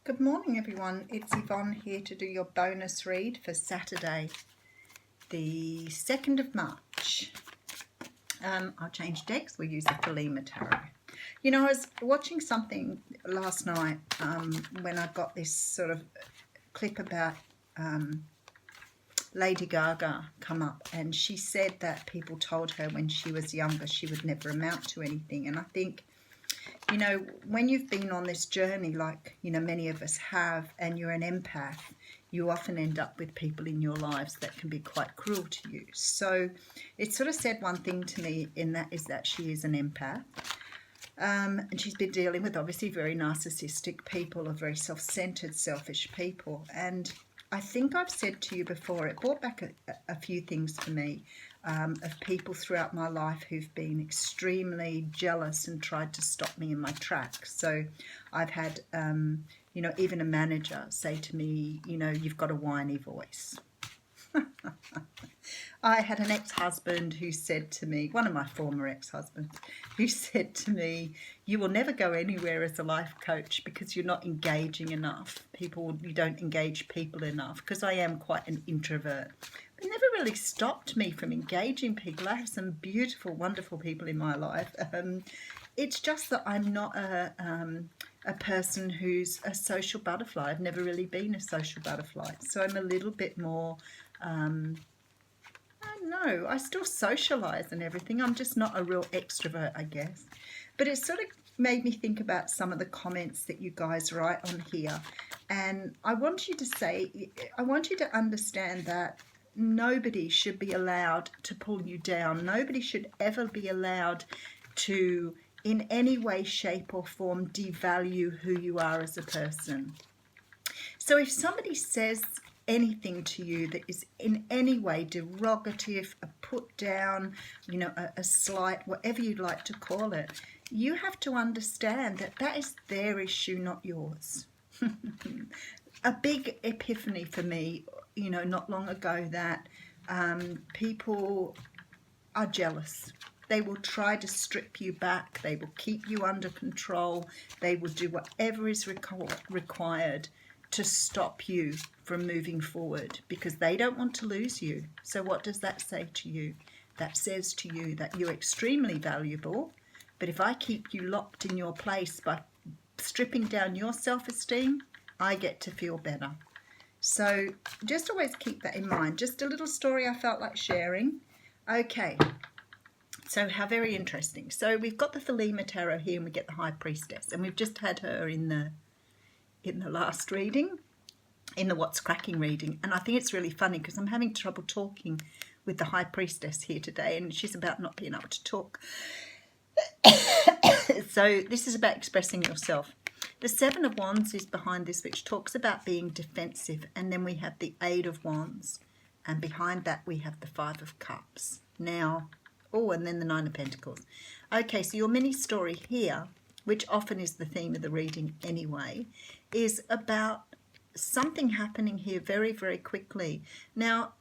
Good morning, everyone. It's Yvonne here to do your bonus read for Saturday, the 2nd of March. I'll change decks. We'll use the Soulmate tarot. You know, I was watching something last night when I got this sort of clip about Lady Gaga come up, and she said that people told her when she was younger she would never amount to anything. And I think, you know, when you've been on this journey, like, you know, many of us have, and you're an empath, you often end up with people in your lives that can be quite cruel to you. So it sort of said one thing to me, in that is that she is an empath. And she's been dealing with obviously very narcissistic people, or very self-centered, selfish people. And I think I've said to you before, it brought back a few things for me. Of people throughout my life who've been extremely jealous and tried to stop me in my tracks. So I've had, you know, even a manager say to me, you know, you've got a whiny voice. I had an ex-husband who said to me, one of my former ex-husbands, who said to me, you will never go anywhere as a life coach because you're not engaging enough. You don't engage people enough, because I am quite an introvert. It never really stopped me from engaging people. I have some beautiful, wonderful people in my life. It's just that I'm not a person who's a social butterfly. I've never really been a social butterfly. So I'm a little bit more, I don't know, I still socialise and everything. I'm just not a real extrovert, I guess. But it sort of made me think about some of the comments that you guys write on here. And I want you to understand that nobody should be allowed to pull you down. Nobody should ever be allowed to, in any way, shape or form, devalue who you are as a person. So if somebody says anything to you that is in any way derogative, a put down, you know, a slight, whatever you'd like to call it, you have to understand that that is their issue, not yours. A big epiphany for me, you know, not long ago, that people are jealous. They will try to strip you back. They will keep you under control. They will do whatever is required to stop you from moving forward, because they don't want to lose you. So what does that say to you? That says to you that you're extremely valuable, but if I keep you locked in your place by stripping down your self-esteem, I get to feel better. So just always keep that in mind. Just a little story I felt like sharing. Okay, so how very interesting. So we've got the Soulmate tarot here, and we get the High Priestess, and we've just had her in the last reading, in the What's Cracking reading. And I think it's really funny because I'm having trouble talking with the High Priestess here today, and she's about not being able to talk. So this is about expressing yourself. The Seven of Wands is behind this, which talks about being defensive, and then we have the Eight of Wands, and behind that we have the Five of Cups. Now, and then the Nine of Pentacles. Okay, so your mini story here, which often is the theme of the reading anyway, is about something happening here very, very quickly. Now,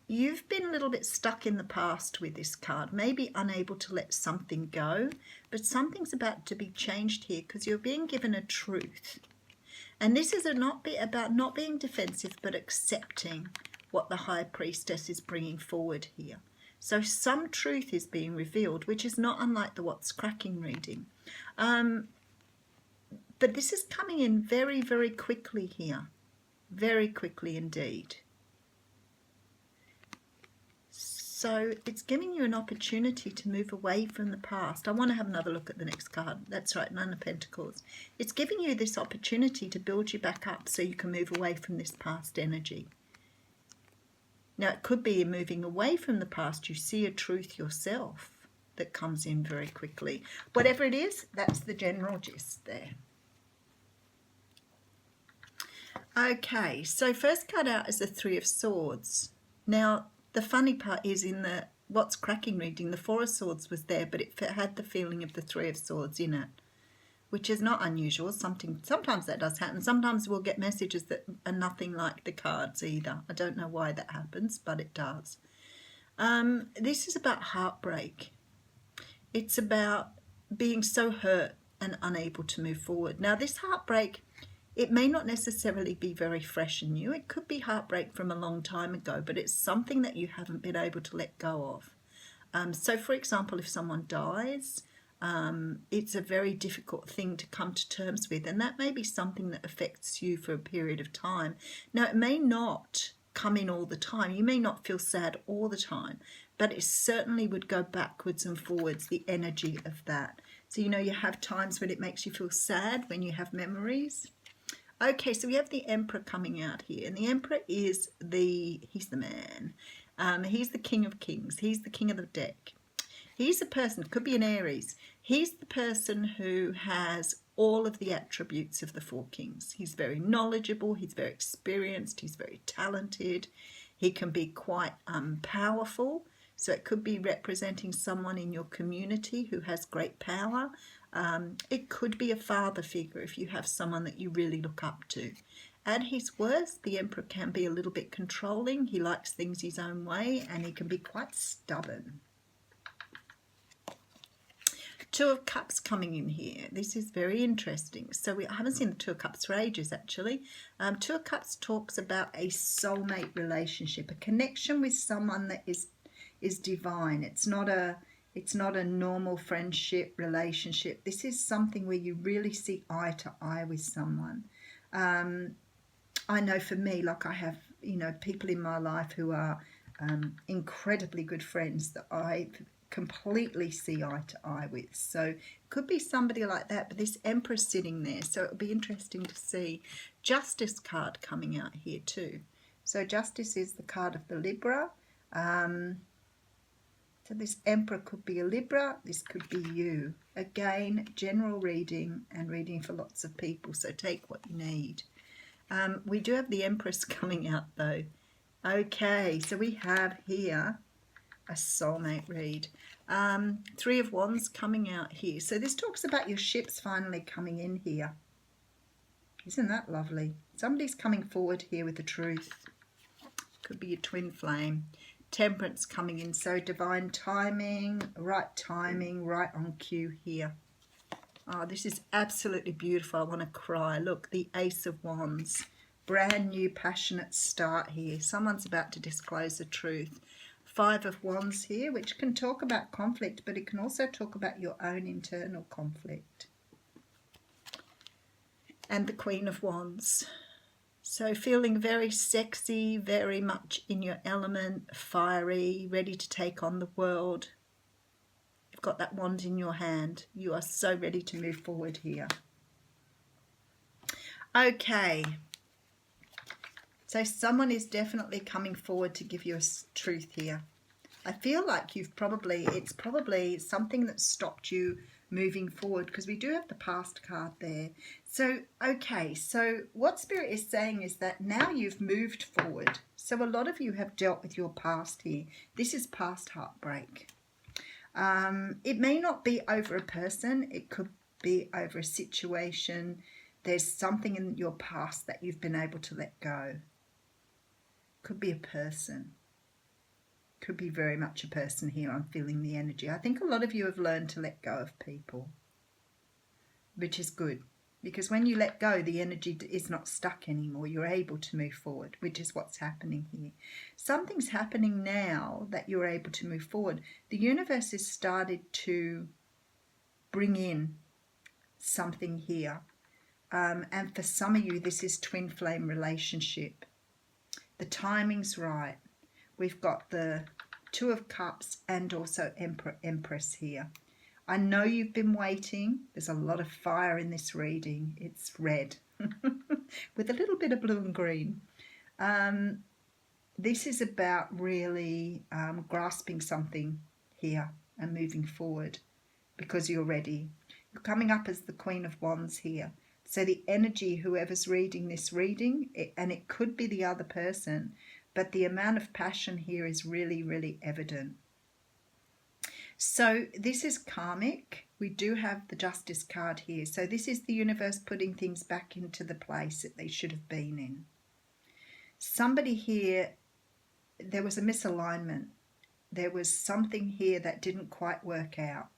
you've been a little bit stuck in the past with this card, maybe unable to let something go, but something's about to be changed here because you're being given a truth. And this is about not being defensive, but accepting what the High Priestess is bringing forward here. So some truth is being revealed, which is not unlike the What's Cracking reading. But this is coming in very, very quickly here. Very quickly indeed. So it's giving you an opportunity to move away from the past. I want to have another look at the next card. That's right, Nine of Pentacles. It's giving you this opportunity to build you back up so you can move away from this past energy. Now, it could be in moving away from the past, you see a truth yourself that comes in very quickly. Whatever it is, that's the general gist there. Okay, so first card out is the Three of Swords. Now, the funny part is, in the What's Cracking reading, the Four of Swords was there, but it had the feeling of the Three of Swords in it, which is not unusual. Sometimes that does happen. Sometimes we'll get messages that are nothing like the cards either. I don't know why that happens, but it does. This is about heartbreak. It's about being so hurt and unable to move forward. Now, this heartbreak, It may not necessarily be very fresh and new. It could be heartbreak from a long time ago, but it's something that you haven't been able to let go of. So, for example, if someone dies, it's a very difficult thing to come to terms with, and that may be something that affects you for a period of time. Now, it may not come in all the time. You may not feel sad all the time, but it certainly would go backwards and forwards, the energy of that. So, you have times when it makes you feel sad when you have memories. Okay, so we have the Emperor coming out here, and the Emperor he's the man. He's the King of Kings. He's the king of the deck. He's a person, could be an Aries. He's the person who has all of the attributes of the four kings. He's very knowledgeable, he's very experienced, he's very talented. He can be quite powerful. So it could be representing someone in your community who has great power. It could be a father figure if you have someone that you really look up to. At his worst, the Emperor can be a little bit controlling. He likes things his own way, and he can be quite stubborn. Two of Cups coming in here. This is very interesting. So I haven't seen the Two of Cups for ages, actually. Two of Cups talks about a soulmate relationship, a connection with someone that is divine. It's not a normal friendship relationship. This is something where you really see eye to eye with someone. I know for me, like I have, people in my life who are incredibly good friends that I completely see eye to eye with. So it could be somebody like that, but this Empress sitting there, so it'll be interesting to see. Justice card coming out here too. So Justice is the card of the Libra. So this Emperor could be a Libra, this could be you. Again, general reading and reading for lots of people, so take what you need. We do have the Empress coming out though. Okay, so we have here a soulmate read. Three of Wands coming out here. So this talks about your ships finally coming in here. Isn't that lovely? Somebody's coming forward here with the truth. Could be your twin flame. Temperance coming in. So divine timing, right on cue here. Oh, this is absolutely beautiful. I want to cry. Look, the Ace of Wands. Brand new passionate start here. Someone's about to disclose the truth. Five of Wands here, which can talk about conflict, but it can also talk about your own internal conflict. And the Queen of Wands. So feeling very sexy, very much in your element, fiery, ready to take on the world. You've got that wand in your hand. You are so ready to move forward here. Okay. So someone is definitely coming forward to give you a truth here. I feel like it's probably something that stopped you moving forward, because we do have the past card there. So, okay, so what Spirit is saying is that now you've moved forward. So a lot of you have dealt with your past here. This is past heartbreak. It may not be over a person. It could be over a situation. There's something in your past that you've been able to let go. Could be a person. Could be very much a person here. I'm feeling the energy. I think a lot of you have learned to let go of people, which is good, because when you let go, the energy is not stuck anymore. You're able to move forward, which is what's happening here. Something's happening now that you're able to move forward. The universe has started to bring in something here. And for some of you, this is twin flame relationship. The timing's right. We've got the Two of Cups and also Empress here. I know you've been waiting. There's a lot of fire in this reading. It's red with a little bit of blue and green. This is about really grasping something here and moving forward because you're ready. You're coming up as the Queen of Wands here. So the energy, whoever's reading this reading, and it could be the other person, but the amount of passion here is really, really evident. So this is karmic. We do have the Justice card here. So this is the universe putting things back into the place that they should have been in. Somebody here, there was a misalignment. There was something here that didn't quite work out.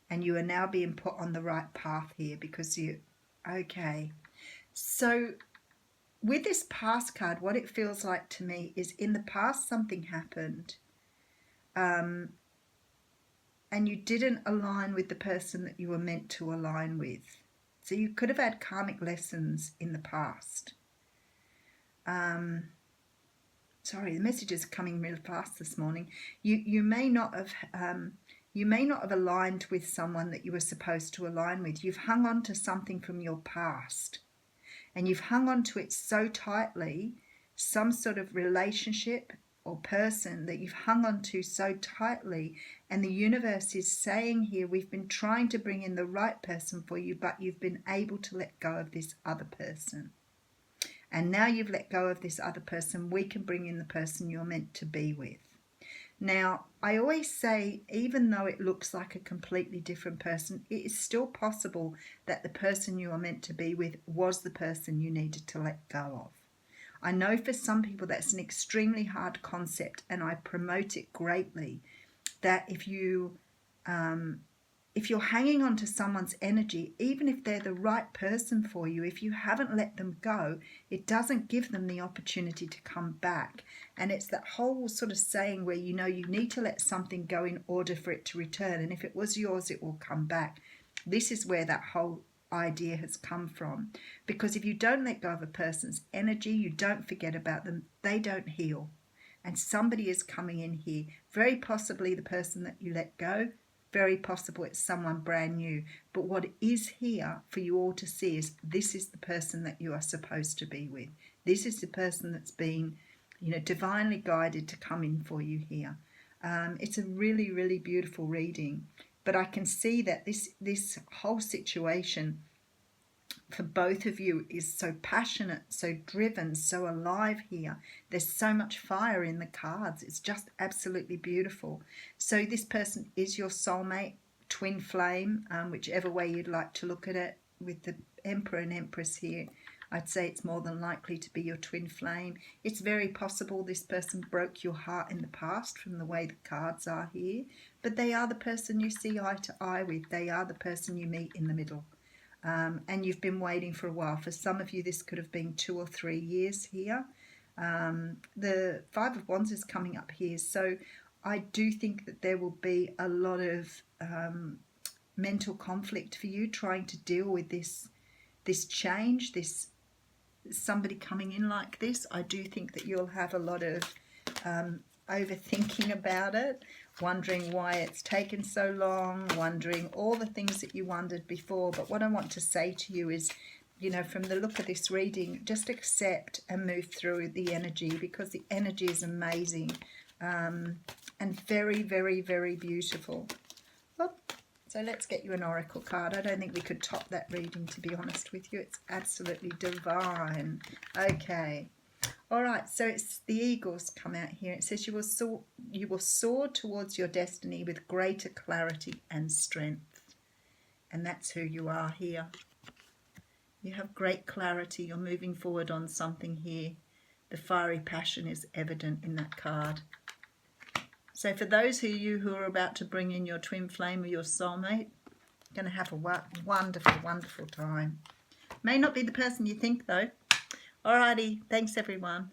And you are now being put on the right path here because you, okay. So with this past card, what it feels like to me is in the past something happened, and you didn't align with the person that you were meant to align with. So you could have had karmic lessons in the past. Sorry, the messages are coming real fast this morning. You may not have aligned with someone that you were supposed to align with. You've hung on to something from your past, and you've hung on to it so tightly, some sort of relationship or person that you've hung on to so tightly, and the universe is saying here, we've been trying to bring in the right person for you, but you've been able to let go of this other person. And now you've let go of this other person, we can bring in the person you're meant to be with. Now, I always say, even though it looks like a completely different person, it is still possible that the person you are meant to be with was the person you needed to let go of. I know for some people that's an extremely hard concept, and I promote it greatly, that if you're hanging on to someone's energy, even if they're the right person for you, if you haven't let them go, it doesn't give them the opportunity to come back. And it's that whole sort of saying where you need to let something go in order for it to return. And if it was yours, it will come back. This is where that whole idea has come from. Because if you don't let go of a person's energy, you don't forget about them, they don't heal. And somebody is coming in here, very possibly the person that you let go, very possible it's someone brand new. But what is here for you all to see is this is the person that you are supposed to be with. This is the person that's been, divinely guided to come in for you here. It's a really, really beautiful reading. But I can see that this whole situation for both of you is so passionate, so driven, so alive here. There's so much fire in the cards. It's just absolutely beautiful. So this person is your soulmate, twin flame, whichever way you'd like to look at it. With the Emperor and Empress here, I'd say it's more than likely to be your twin flame. It's very possible this person broke your heart in the past from the way the cards are here, but they are the person you see eye to eye with. They are the person you meet in the middle. And you've been waiting for a while. For some of you, this could have been 2 or 3 years here. The Five of Wands is coming up here. So I do think that there will be a lot of mental conflict for you trying to deal with this change, this somebody coming in like this. I do think that you'll have a lot of overthinking about it, wondering why it's taken so long, wondering all the things that you wondered before. But what I want to say to you is, from the look of this reading, just accept and move through the energy, because the energy is amazing and very, very, very beautiful. So let's get you an oracle card. I don't think we could top that reading, to be honest with you. It's absolutely divine. Okay. All right, so it's the eagles come out here. It says you will soar towards your destiny with greater clarity and strength. And that's who you are here. You have great clarity. You're moving forward on something here. The fiery passion is evident in that card. So for those of you who are about to bring in your twin flame or your soulmate, you're going to have a wonderful, wonderful time. May not be the person you think, though. Alrighty, thanks everyone.